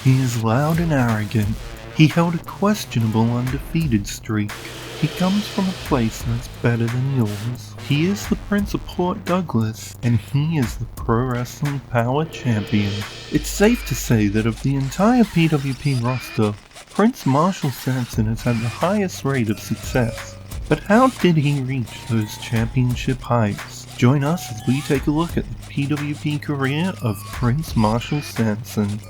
He is loud and arrogant. He held a questionable undefeated streak. He comes from a place that's better than yours. He is the Prince of Port Douglas, and he is the Pro Wrestling Power Champion. It's safe to say that of the entire PWP roster, Prince Marshall Sampson has had the highest rate of success. But how did he reach those championship heights? Join us as we take a look at the PWP career of Prince Marshall Sampson.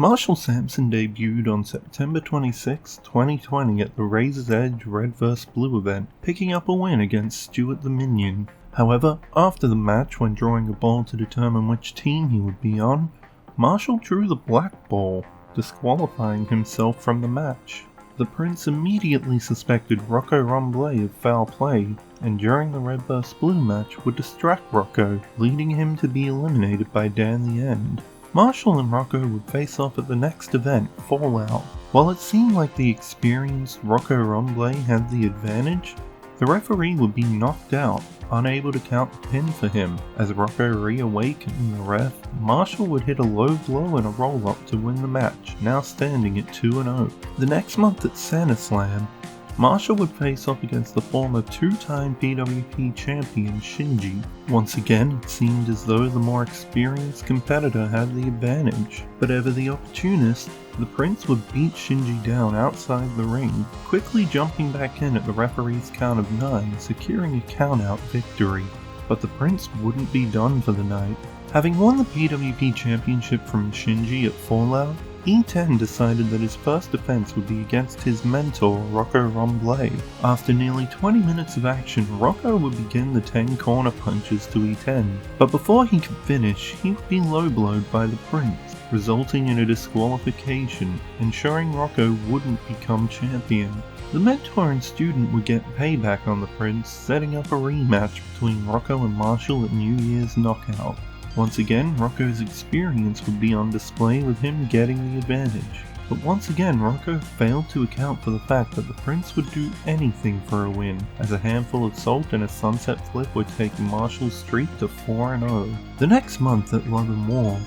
Marshall Sampson debuted on September 26, 2020 at the Razor's Edge Red vs. Blue event, picking up a win against Stuart the Minion. However, after the match, when drawing a ball to determine which team he would be on, Marshall drew the black ball, disqualifying himself from the match. The Prince immediately suspected Rocco Rombley of foul play, and during the Red vs. Blue match would distract Rocco, leading him to be eliminated by Dan the End. Marshall and Rocco would face off at the next event, Fallout. While it seemed like the experienced Rocco Rombley had the advantage, the referee would be knocked out, unable to count the pin for him. As Rocco reawakened the ref, Marshall would hit a low blow and a roll-up to win the match, now standing at 2-0. The next month at SantaSlam, Marshall would face off against the former two-time PWP champion Shinji. Once again, it seemed as though the more experienced competitor had the advantage, but ever the opportunist, the Prince would beat Shinji down outside the ring, quickly jumping back in at the referee's count of 9, securing a count-out victory. But the Prince wouldn't be done for the night. Having won the PWP championship from Shinji at Fallout, E10 decided that his first defense would be against his mentor, Rocco Rombley. After nearly 20 minutes of action, Rocco would begin the 10 corner punches to E10, but before he could finish, he would be low-blowed by the Prince, resulting in a disqualification, ensuring Rocco wouldn't become champion. The mentor and student would get payback on the Prince, setting up a rematch between Rocco and Marshall at New Year's Knockout. Once again, Rocco's experience would be on display with him getting the advantage. But once again, Rocco failed to account for the fact that the Prince would do anything for a win, as a handful of salt and a sunset flip would take Marshall's streak to 4-0. The next month at Love and War,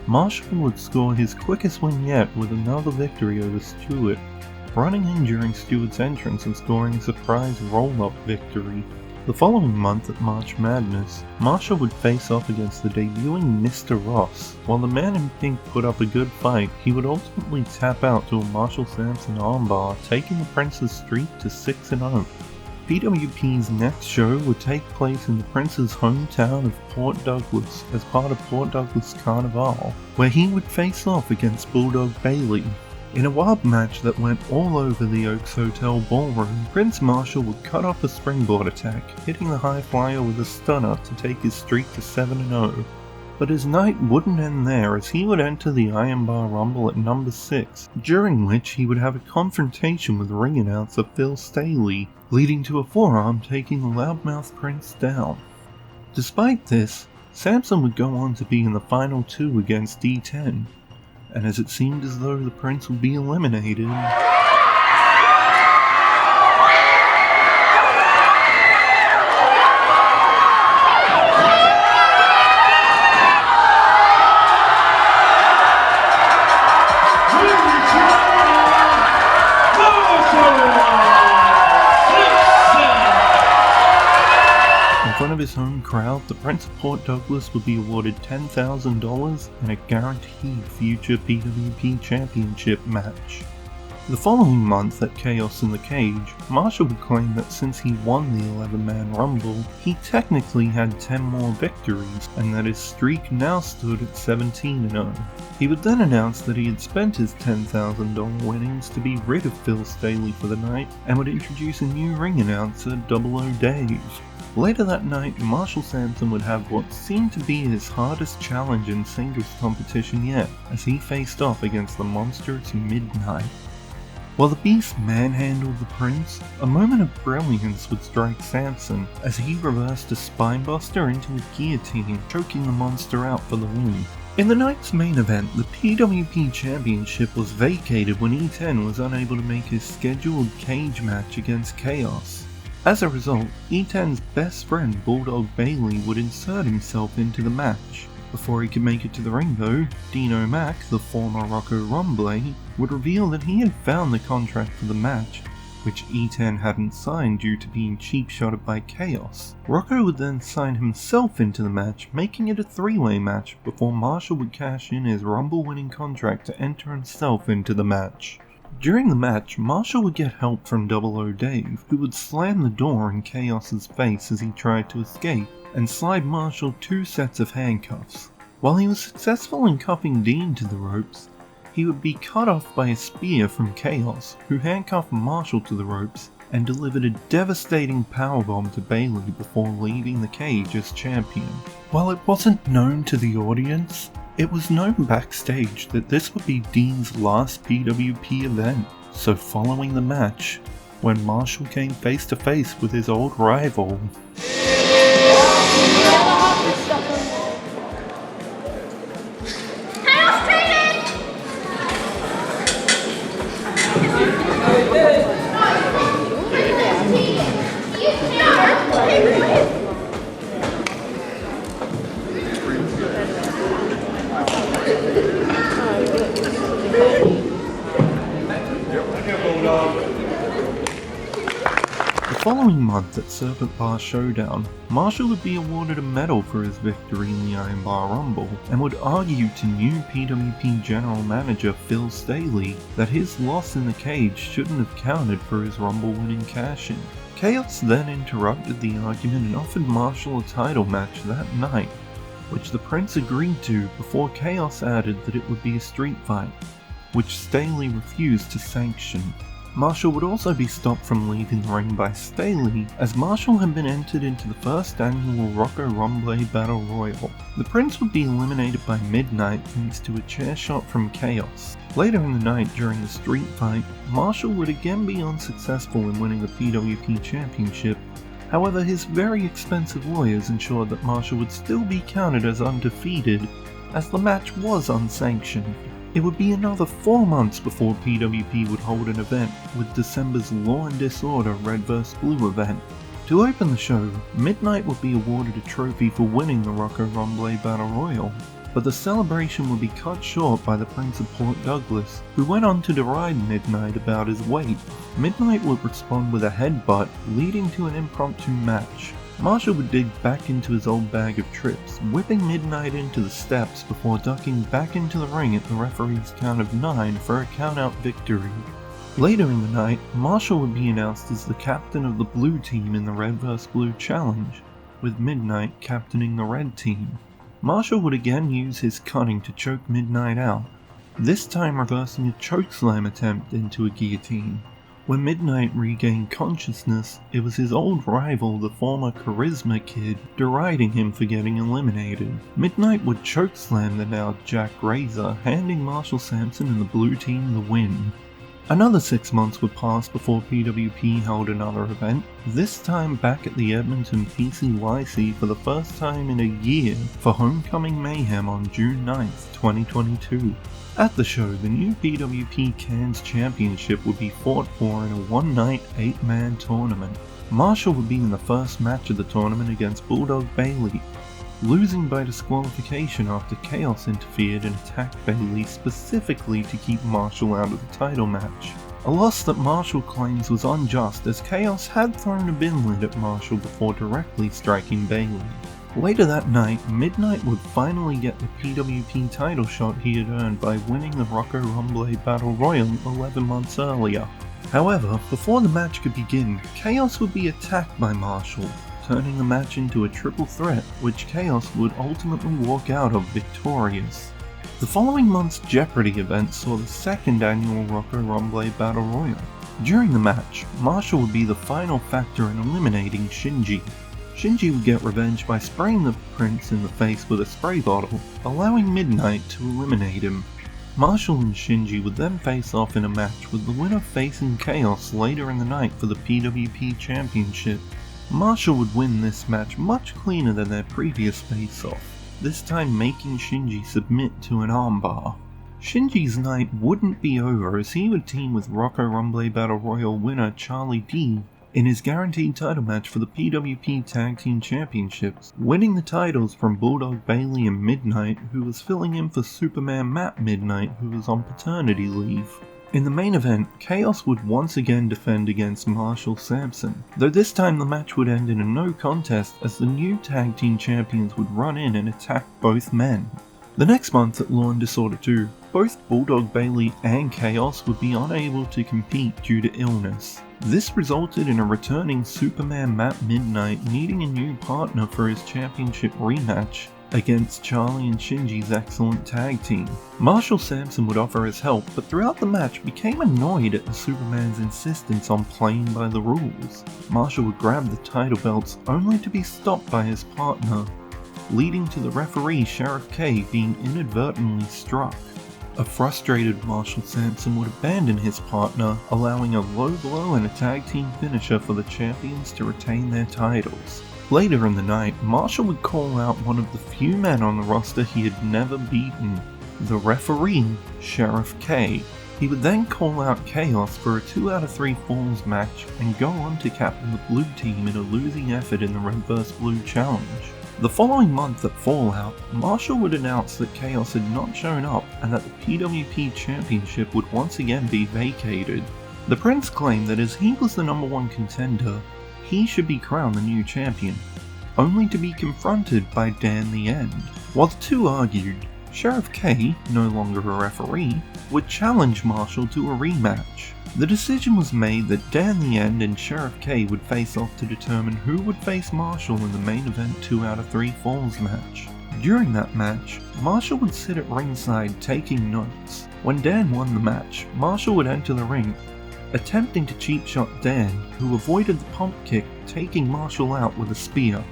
Marshall would score his quickest win yet with another victory over Stuart, running in during Stuart's entrance and scoring a surprise roll-up victory. The following month at March Madness, Marshall would face off against the debuting Mr. Ross. While the man in pink put up a good fight, he would ultimately tap out to a Marshall Sampson armbar, taking the Prince's streak to 6-0. PWP's next show would take place in the Prince's hometown of Port Douglas as part of Port Douglas Carnival, where he would face off against Bulldog Bailey. In a wild match that went all over the Oaks Hotel ballroom, Prince Marshall would cut off a springboard attack, hitting the high flyer with a stunner to take his streak to 7-0. But his night wouldn't end there, as he would enter the Iron Bar Rumble at number 6, during which he would have a confrontation with ring announcer Phil Staley, leading to a forearm taking the loudmouth Prince down. Despite this, Sampson would go on to be in the final 2 against D10, and as it seemed as though the Prince would be eliminated, in front of his home crowd, the Prince of Port Douglas would be awarded $10,000 and a guaranteed future PWP championship match. The following month at Chaos in the Cage, Marshall would claim that since he won the 11-man Rumble, he technically had 10 more victories, and that his streak now stood at 17-0. He would then announce that he had spent his $10,000 winnings to be rid of Phil Staley for the night, and would introduce a new ring announcer, Double O Dave. Later that night, Marshall Sampson would have what seemed to be his hardest challenge in singles competition yet, as he faced off against the monstrous Midnight. While the Beast manhandled the Prince, a moment of brilliance would strike Sampson as he reversed a spinebuster into a guillotine, choking the monster out for the win. In the night's main event, the PWP Championship was vacated when E10 was unable to make his scheduled cage match against Chaos. As a result, E10's best friend Bulldog Bailey would insert himself into the match. Before he could make it to the ring though, Dino Mack, the former Rocco Rumble, would reveal that he had found the contract for the match, which E10 hadn't signed due to being cheap-shotted by Chaos. Rocco would then sign himself into the match, making it a three-way match before Marshall would cash in his Rumble winning contract to enter himself into the match. During the match, Marshall would get help from Double O Dave, who would slam the door in Chaos's face as he tried to escape, and slide Marshall 2 sets of handcuffs. While he was successful in cuffing Dean to the ropes, he would be cut off by a spear from Chaos, who handcuffed Marshall to the ropes and delivered a devastating powerbomb to Bayley before leaving the cage as champion. While it wasn't known to the audience, it was known backstage that this would be Dean's last PWP event, so following the match, when Marshall came face to face with his old rival, the following month at Serpent Bar Showdown, Marshall would be awarded a medal for his victory in the Iron Bar Rumble, and would argue to new PWP General Manager Phil Staley that his loss in the cage shouldn't have counted for his Rumble winning cash-in. Chaos then interrupted the argument and offered Marshall a title match that night, which the Prince agreed to before Chaos added that it would be a street fight, which Staley refused to sanction. Marshall would also be stopped from leaving the ring by Staley, as Marshall had been entered into the first annual Rocco Rumble Battle Royal. The Prince would be eliminated by midnight thanks to a chair shot from Chaos. Later in the night during the street fight, Marshall would again be unsuccessful in winning the PWP Championship. However, his very expensive lawyers ensured that Marshall would still be counted as undefeated, as the match was unsanctioned. It would be another 4 months before PWP would hold an event with December's Law and Disorder Red vs. Blue event. To open the show, Midnight would be awarded a trophy for winning the Rocco Rumble Battle Royal, but the celebration would be cut short by the Prince of Port Douglas, who went on to deride Midnight about his weight. Midnight would respond with a headbutt, leading to an impromptu match. Marshall would dig back into his old bag of tricks, whipping Midnight into the steps before ducking back into the ring at the referee's count of 9 for a count-out victory. Later in the night, Marshall would be announced as the captain of the blue team in the Red vs. Blue Challenge, with Midnight captaining the red team. Marshall would again use his cunning to choke Midnight out, this time reversing a chokeslam attempt into a guillotine. When Midnight regained consciousness, it was his old rival, the former Charisma Kid, deriding him for getting eliminated. Midnight would chokeslam the now Jack Razor, handing Marshall Sampson and the blue team the win. Another 6 months would pass before PWP held another event, this time back at the Edmonton PCYC for the first time in a year for Homecoming Mayhem on June 9th, 2022. At the show, the new PWP Cairns Championship would be fought for in a one-night, 8-man tournament. Marshall would be in the first match of the tournament against Bulldog Bayley, losing by disqualification after Chaos interfered and attacked Bayley specifically to keep Marshall out of the title match. A loss that Marshall claims was unjust, as Chaos had thrown a bin lid at Marshall before directly striking Bayley. Later that night, Midnight would finally get the PWP title shot he had earned by winning the Rocco Rumble Battle Royal 11 months earlier. However, before the match could begin, Chaos would be attacked by Marshall, turning the match into a triple threat, which Chaos would ultimately walk out of victorious. The following month's Jeopardy event saw the second annual Rocco Rumble Battle Royal. During the match, Marshall would be the final factor in eliminating Shinji. Shinji would get revenge by spraying the Prince in the face with a spray bottle, allowing Midnight to eliminate him. Marshall and Shinji would then face off in a match, with the winner facing Chaos later in the night for the PWP Championship. Marshall would win this match much cleaner than their previous face-off, this time making Shinji submit to an armbar. Shinji's night wouldn't be over, as he would team with Rocco Rumble Battle Royal winner Charlie D in his guaranteed title match for the PWP Tag Team Championships, winning the titles from Bulldog Bailey and Midnight, who was filling in for Superman Matt Midnight, who was on paternity leave. In the main event, Chaos would once again defend against Marshall Sampson, though this time the match would end in a no contest as the new tag team champions would run in and attack both men. The next month at Law and Disorder 2, both Bulldog Bailey and Chaos would be unable to compete due to illness. This resulted in a returning Superman Matt Midnight needing a new partner for his championship rematch against Charlie and Shinji's excellent tag team. Marshall Sampson would offer his help, but throughout the match became annoyed at the Superman's insistence on playing by the rules. Marshall would grab the title belts only to be stopped by his partner, leading to the referee Sheriff K being inadvertently struck. A frustrated Marshall Sampson would abandon his partner, allowing a low blow and a tag team finisher for the champions to retain their titles. Later in the night, Marshall would call out one of the few men on the roster he had never beaten, the referee, Sheriff K. He would then call out Chaos for a 2 out of 3 falls match and go on to captain the blue team in a losing effort in the Red vs. Blue challenge. The following month at Fallout, Marshall would announce that Chaos had not shown up and that the PWP Championship would once again be vacated. The Prince claimed that as he was the #1 contender, he should be crowned the new champion, only to be confronted by Dan the End. While the two argued, Sheriff K, no longer a referee, would challenge Marshall to a rematch. The decision was made that Dan the End and Sheriff K would face off to determine who would face Marshall in the main event 2 out of 3 falls match. During that match, Marshall would sit at ringside taking notes. When Dan won the match, Marshall would enter the ring, attempting to cheap shot Dan, who avoided the pump kick, taking Marshall out with a spear.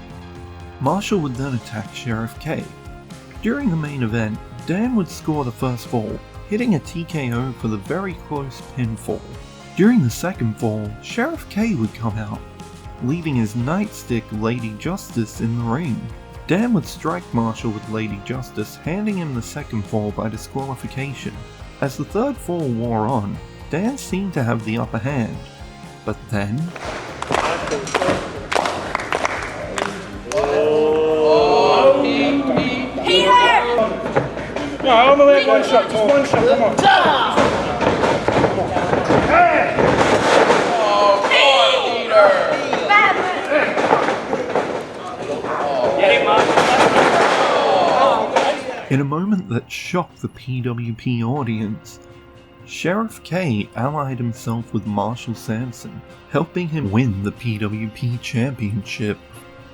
Marshall would then attack Sheriff K. During the main event, Dan would score the first fall, hitting a TKO for the very close pinfall. During the second fall, Sheriff K would come out, leaving his nightstick Lady Justice in the ring. Dan would strike Marshall with Lady Justice, handing him the second fall by disqualification. As the third fall wore on, Dan seemed to have the upper hand, but then... No, I'm gonna let one shot, just one shot, come on. Come on. Hey! Oh, In a moment that shocked the PWP audience, Sheriff K allied himself with Marshall Sampson, helping him win the PWP Championship.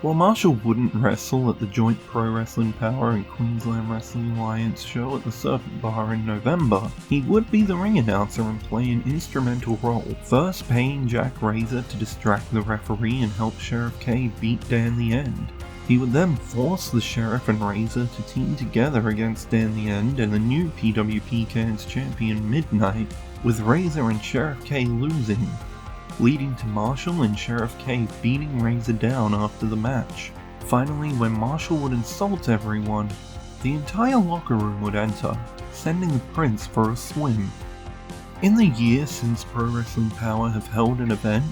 While Marshall wouldn't wrestle at the joint Pro Wrestling Power and Queensland Wrestling Alliance show at the Serpent Bar in November, he would be the ring announcer and play an instrumental role, first paying Jack Razor to distract the referee and help Sheriff K beat Dan the End. He would then force the Sheriff and Razor to team together against Dan the End and the new PWP Cairns champion Midnight, with Razor and Sheriff K losing, leading to Marshall and Sheriff K beating Razor down after the match. Finally, when Marshall would insult everyone, the entire locker room would enter, sending the Prince for a swim. In the year since Pro Wrestling Power have held an event,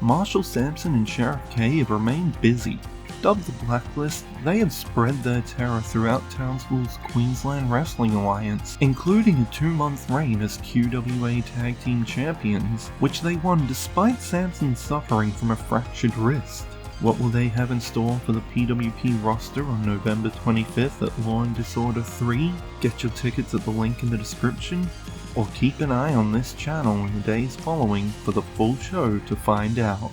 Marshall Sampson and Sheriff K have remained busy. Dubbed the Blacklist, they have spread their terror throughout Townsville's Queensland Wrestling Alliance, including a 2-month reign as QWA Tag Team Champions, which they won despite Sampson suffering from a fractured wrist. What will they have in store for the PWP roster on November 25th at Law and Disorder 3? Get your tickets at the link in the description, or keep an eye on this channel in the days following for the full show to find out.